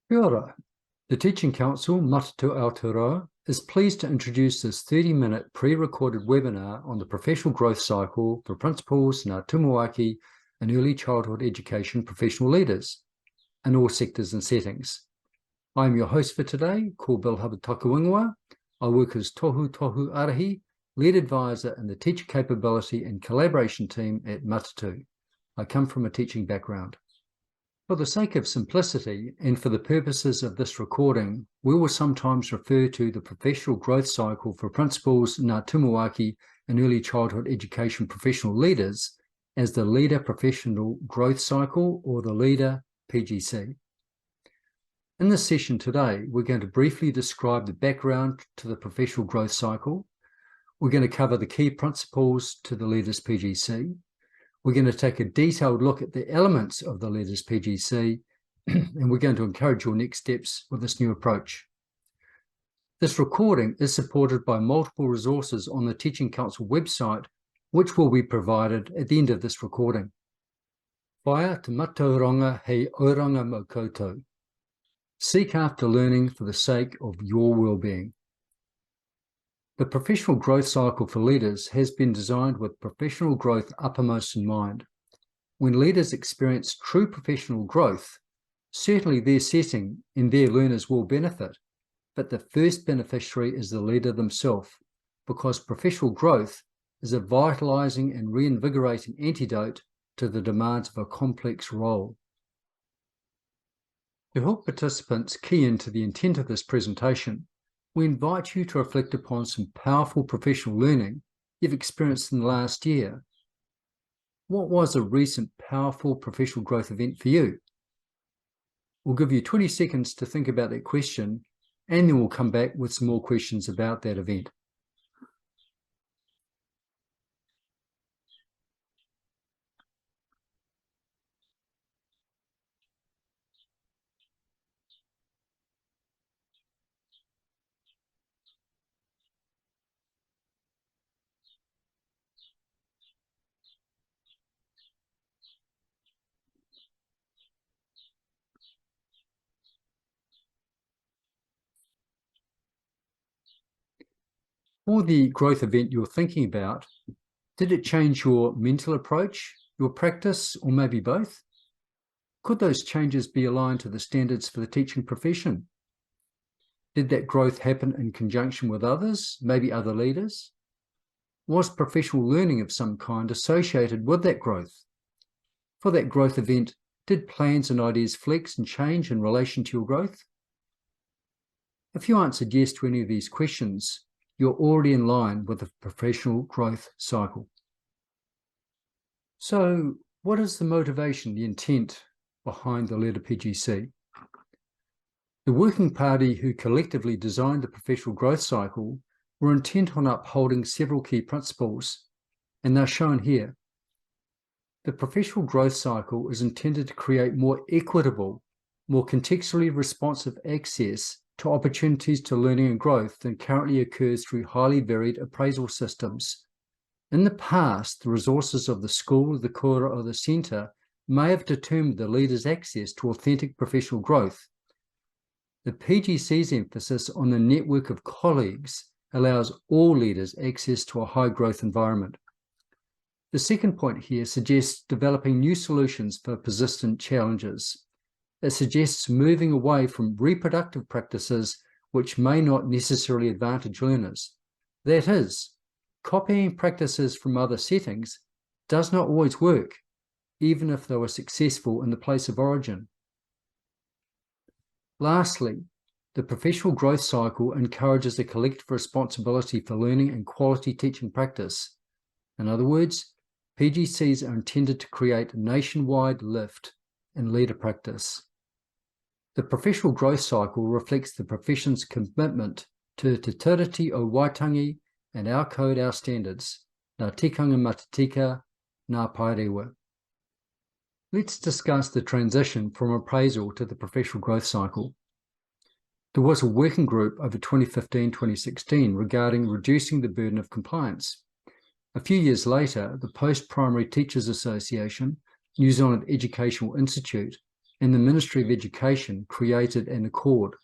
Kia ora. The Teaching Council, Matatu Aotearoa, is pleased to introduce this 30-minute pre-recorded webinar on the professional growth cycle for principals, Ngā Tumuaki, and early childhood education professional leaders in all sectors and settings. I am your host for today, called Bill Hubbard Takuingoa. I work as Tohu Arahi, lead advisor in the teacher capability and collaboration team at Matatu. I come from a teaching background. For the sake of simplicity and for the purposes of this recording, we will sometimes refer to the professional growth cycle for principals, Ngā Tumuaki, and early childhood education professional leaders as the Leader Professional Growth Cycle, or the Leader PGC. In this session today, we're going to briefly describe the background to the professional growth cycle. We're going to cover the key principles to the Leaders PGC. We're going to take a detailed look at the elements of the Leaders PGC, and we're going to encourage your next steps with this new approach. This recording is supported by multiple resources on the Teaching Council website, which will be provided at the end of this recording. Whaia te matauranga hei auranga mo koutou. Seek after learning for the sake of your well-being. The professional growth cycle for leaders has been designed with professional growth uppermost in mind. When leaders experience true professional growth, certainly their setting and their learners will benefit, but the first beneficiary is the leader themselves, because professional growth is a vitalizing and reinvigorating antidote to the demands of a complex role. To help participants key into the intent of this presentation, we invite you to reflect upon some powerful professional learning you've experienced in the last year. What was a recent powerful professional growth event for you? We'll give you 20 seconds to think about that question, and then we'll come back with some more questions about that event. For the growth event you're thinking about, did it change your mental approach, your practice, or maybe both? Could those changes be aligned to the standards for the teaching profession? Did that growth happen in conjunction with others, maybe other leaders? Was professional learning of some kind associated with that growth? For that growth event, did plans and ideas flex and change in relation to your growth? If you answered yes to any of these questions, you're already in line with the professional growth cycle. So, what is the motivation, the intent behind the Leader PGC? The working party who collectively designed the professional growth cycle were intent on upholding several key principles, and they're shown here. The professional growth cycle is intended to create more equitable, more contextually responsive access to opportunities to learning and growth than currently occurs through highly varied appraisal systems. In the past, the resources of the school, the kura, or the centre may have determined the leader's access to authentic professional growth. The PGC's emphasis on the network of colleagues allows all leaders access to a high-growth environment. The second point here suggests developing new solutions for persistent challenges. It suggests moving away from reproductive practices which may not necessarily advantage learners. That is, copying practices from other settings does not always work, even if they were successful in the place of origin. Lastly, the professional growth cycle encourages a collective responsibility for learning and quality teaching practice. In other words, PGCs are intended to create a nationwide lift in leader practice. The professional growth cycle reflects the profession's commitment to Te Tiriti o Waitangi and our code, our standards, Ngā Tikanga Matatika, Ngā Paerewa. Let's discuss the transition from appraisal to the professional growth cycle. There was a working group over 2015-2016 regarding reducing the burden of compliance. A few years later, the Post-Primary Teachers Association, New Zealand Educational Institute, and the Ministry of Education created an accord.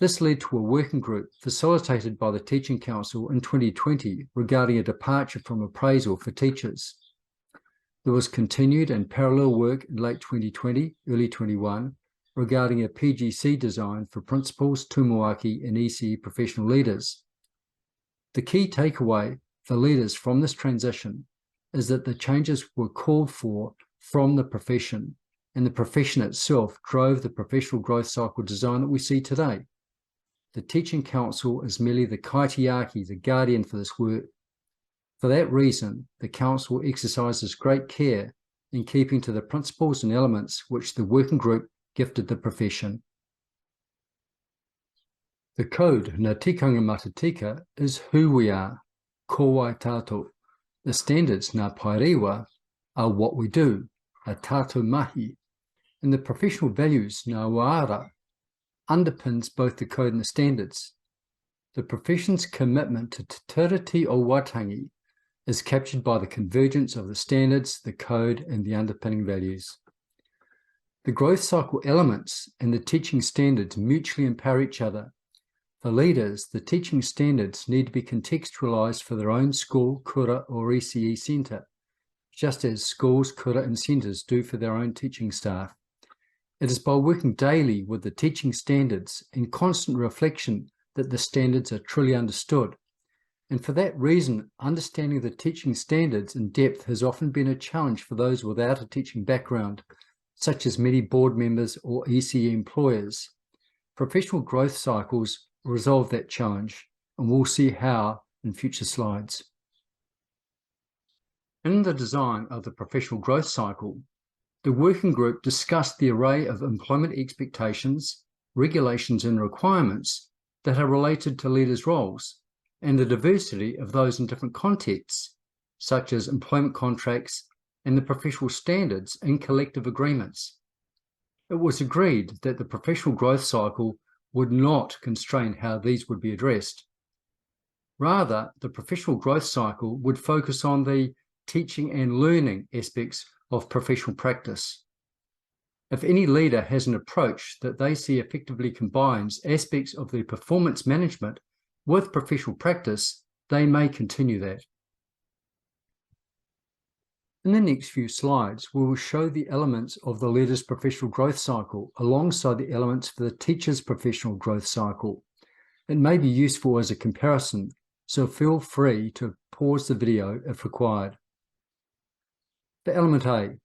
This led to a working group facilitated by the Teaching Council in 2020 regarding a departure from appraisal for teachers. There was continued and parallel work in late 2020, early 21, regarding a PGC design for principals, tumuaki, and ECE professional leaders. The key takeaway for leaders from this transition is that the changes were called for from the profession, and the profession itself drove the professional growth cycle design that we see today. The Teaching Council is merely the kaitiaki, the guardian for this work. For that reason, the Council exercises great care in keeping to the principles and elements which the working group gifted the profession. The code, Ngā Tikanga Matatika, is who we are, ko wai tātou. The standards, Ngā Paerewa, are what we do, a tātou mahi. And the professional values, Ngā Wāara, underpins both the code and the standards. The profession's commitment to Te Tiriti o Waitangi is captured by the convergence of the standards, the code, and the underpinning values. The growth cycle elements and the teaching standards mutually empower each other. For leaders, the teaching standards need to be contextualized for their own school, kura, or ECE centre, just as schools, kura, and centres do for their own teaching staff. It is by working daily with the teaching standards in constant reflection that the standards are truly understood. And for that reason, understanding the teaching standards in depth has often been a challenge for those without a teaching background, such as many board members or ECE employers. Professional growth cycles resolve that challenge, and we'll see how in future slides. In the design of the professional growth cycle, the working group discussed the array of employment expectations, regulations, and requirements that are related to leaders' roles, and the diversity of those in different contexts, such as employment contracts and the professional standards and collective agreements. It was agreed that the professional growth cycle would not constrain how these would be addressed. Rather, the professional growth cycle would focus on the teaching and learning aspects of professional practice. If any leader has an approach that they see effectively combines aspects of their performance management with professional practice, they may continue that. In the next few slides, we will show the elements of the leader's professional growth cycle alongside the elements for the teacher's professional growth cycle. It may be useful as a comparison, so feel free to pause the video if required. For element A,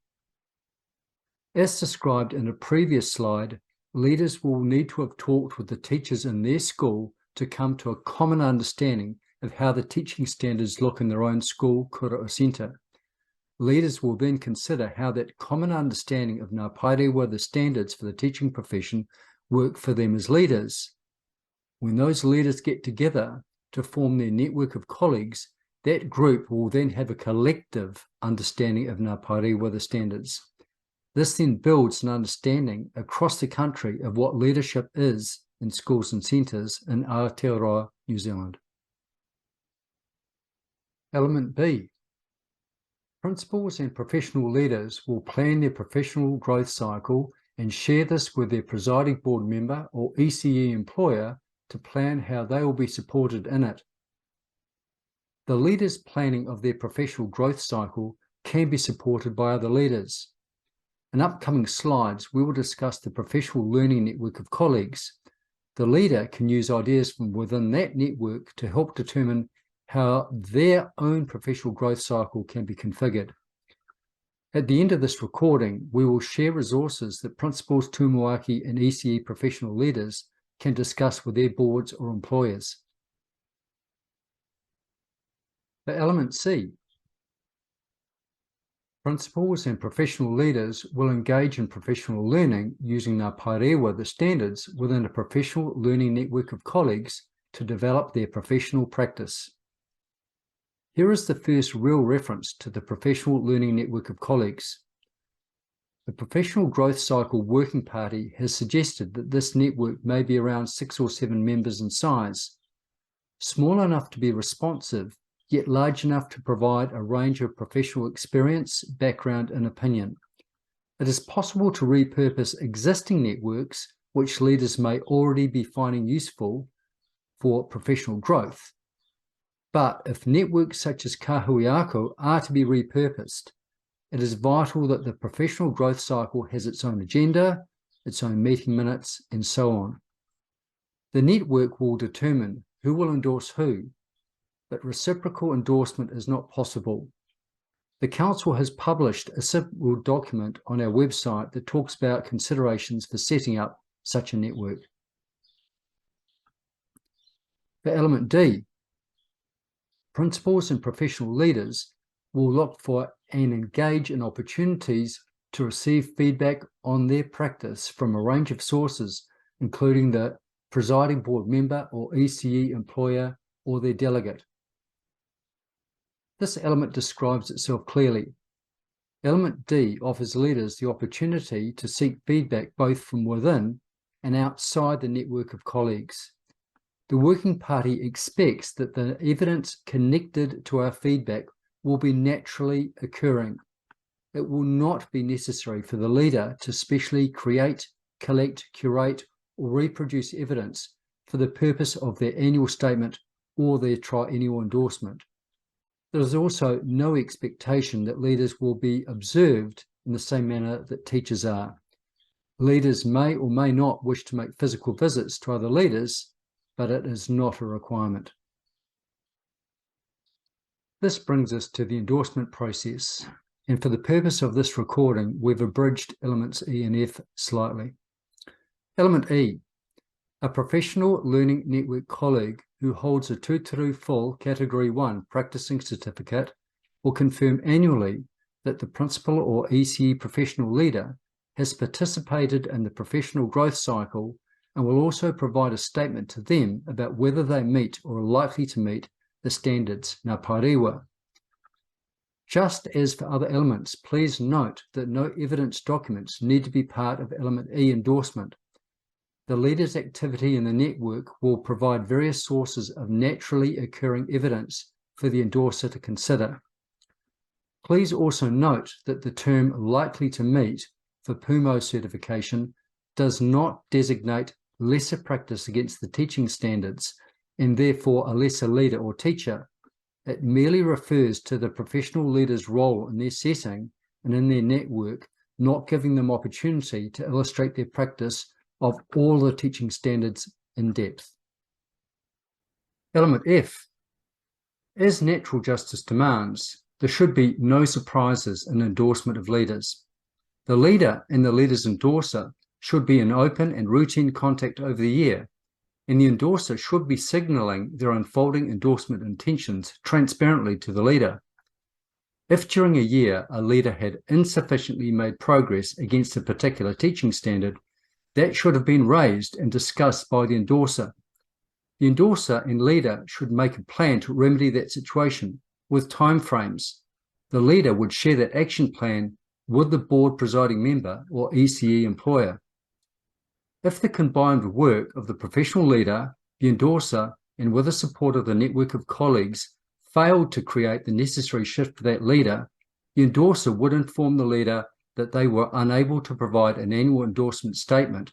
as described in a previous slide, leaders will need to have talked with the teachers in their school to come to a common understanding of how the teaching standards look in their own school, kura, or centre. Leaders will then consider how that common understanding of Ngā Paerewa, the standards for the teaching profession, work for them as leaders. When those leaders get together to form their network of colleagues, that group will then have a collective understanding of Ngā Paerewa, the standards. This then builds an understanding across the country of what leadership is in schools and centres in Aotearoa, New Zealand. Element B. Principals and professional leaders will plan their professional growth cycle and share this with their presiding board member or ECE employer to plan how they will be supported in it. The leaders' planning of their professional growth cycle can be supported by other leaders. In upcoming slides, we will discuss the professional learning network of colleagues. The leader can use ideas from within that network to help determine how their own professional growth cycle can be configured. At the end of this recording, we will share resources that principals, tumuaki, and ECE professional leaders can discuss with their boards or employers. For element C, principals and professional leaders will engage in professional learning using Ngā Paerewa, the standards, within a professional learning network of colleagues to develop their professional practice. Here is the first real reference to the professional learning network of colleagues. The Professional Growth Cycle Working Party has suggested that this network may be around 6 or 7 members in size, small enough to be responsive, yet large enough to provide a range of professional experience, background, and opinion. It is possible to repurpose existing networks which leaders may already be finding useful for professional growth. But if networks such as Kahui Ako are to be repurposed, it is vital that the professional growth cycle has its own agenda, its own meeting minutes, and so on. The network will determine who will endorse who, but reciprocal endorsement is not possible. The Council has published a simple document on our website that talks about considerations for setting up such a network. For element D, principals and professional leaders will look for and engage in opportunities to receive feedback on their practice from a range of sources, including the presiding board member or ECE employer or their delegate. This element describes itself clearly. Element D offers leaders the opportunity to seek feedback both from within and outside the network of colleagues. The Working Party expects that the evidence connected to our feedback will be naturally occurring. It will not be necessary for the leader to specially create, collect, curate, or reproduce evidence for the purpose of their annual statement or their triennial endorsement. There is also no expectation that leaders will be observed in the same manner that teachers are. Leaders may or may not wish to make physical visits to other leaders, but it is not a requirement. This brings us to the endorsement process, and for the purpose of this recording, we've abridged elements E and F slightly. Element E, a professional learning network colleague who holds a Tūturu Full Category 1 practicing certificate will confirm annually that the principal or ECE professional leader has participated in the professional growth cycle and will also provide a statement to them about whether they meet or are likely to meet the standards Ngā Parewa. Just as for other elements, please note that no evidence documents need to be part of element E endorsement. The leader's activity in the network will provide various sources of naturally occurring evidence for the endorser to consider. Please also note that the term likely to meet for PUMO certification does not designate lesser practice against the teaching standards and therefore a lesser leader or teacher. It merely refers to the professional leader's role in their setting and in their network, not giving them opportunity to illustrate their practice of all the teaching standards in depth. Element F. As natural justice demands, there should be no surprises in endorsement of leaders. The leader and the leader's endorser should be in open and routine contact over the year, and the endorser should be signalling their unfolding endorsement intentions transparently to the leader. If during a year a leader had insufficiently made progress against a particular teaching standard, that should have been raised and discussed by the endorser. The endorser and leader should make a plan to remedy that situation with timeframes. The leader would share that action plan with the board presiding member or ECE employer. If the combined work of the professional leader, the endorser, and with the support of the network of colleagues failed to create the necessary shift for that leader, the endorser would inform the leader that they were unable to provide an annual endorsement statement,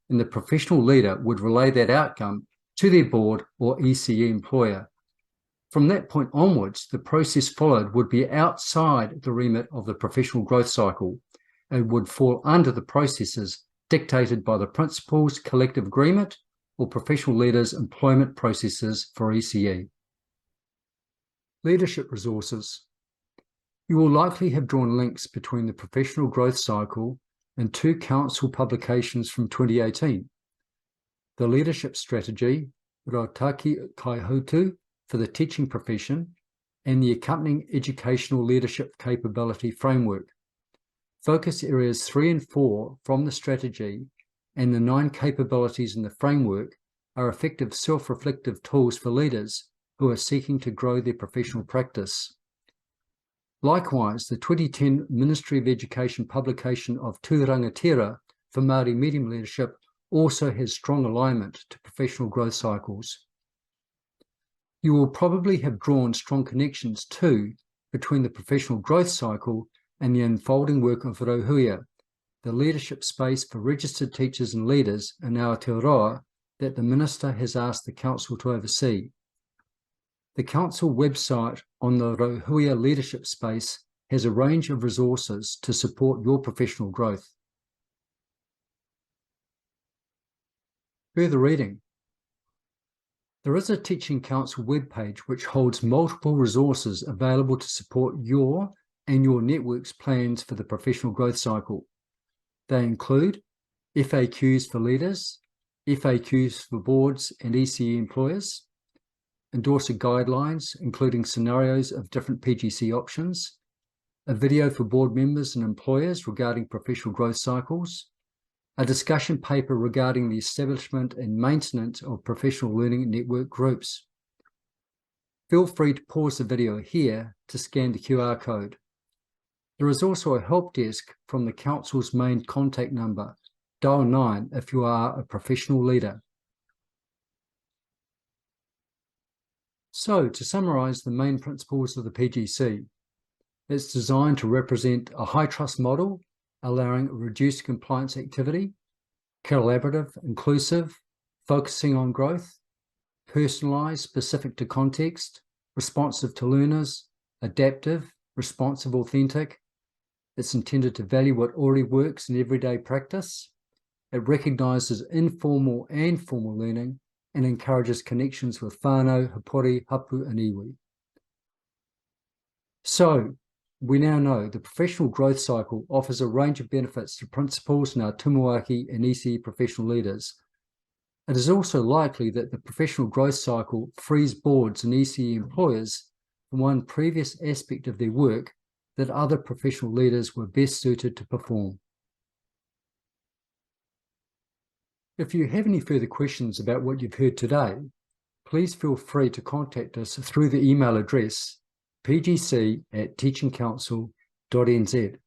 and the professional leader would relay that outcome to their board or ECE employer. From that point onwards, the process followed would be outside the remit of the professional growth cycle and would fall under the processes dictated by the principal's collective agreement or professional leaders' employment processes for ECE. Leadership resources. You will likely have drawn links between the professional growth cycle and two council publications from 2018. The Leadership Strategy, Rautaki Kaihutu for the teaching profession, and the accompanying Educational Leadership Capability Framework. Focus areas 3 and 4 from the strategy and the 9 capabilities in the framework are effective self-reflective tools for leaders who are seeking to grow their professional practice. Likewise, the 2010 Ministry of Education publication of Tū Rangatira for Māori Medium Leadership also has strong alignment to professional growth cycles. You will probably have drawn strong connections too between the professional growth cycle and the unfolding work of Rauhuia, the leadership space for registered teachers and leaders in Aotearoa that the Minister has asked the Council to oversee. The Council website on the Rohuia leadership space has a range of resources to support your professional growth. Further reading. There is a Teaching Council webpage which holds multiple resources available to support your and your network's plans for the professional growth cycle. They include FAQs for leaders, FAQs for boards and ECE employers, endorser guidelines including scenarios of different PGC options, a video for board members and employers regarding professional growth cycles, a discussion paper regarding the establishment and maintenance of professional learning network groups. Feel free to pause the video here to scan the QR code. There is also a help desk from the Council's main contact number. Dial 9 if you are a professional leader. So, to summarise the main principles of the PGC, it's designed to represent a high-trust model, allowing reduced compliance activity, collaborative, inclusive, focusing on growth, personalised, specific to context, responsive to learners, adaptive, responsive, authentic. It's intended to value what already works in everyday practice. It recognises informal and formal learning and encourages connections with whānau, hapori, hapu and iwi. So, we now know the professional growth cycle offers a range of benefits to principals, Ngā Tumuaki and ECE professional leaders. It is also likely that the professional growth cycle frees boards and ECE employers from one previous aspect of their work that other professional leaders were best suited to perform. If you have any further questions about what you've heard today, please feel free to contact us through the email address pgc@teachingcouncil.nz.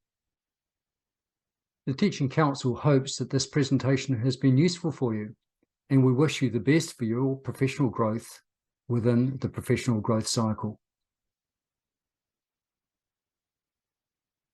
The Teaching Council hopes that this presentation has been useful for you, and we wish you the best for your professional growth within the professional growth cycle.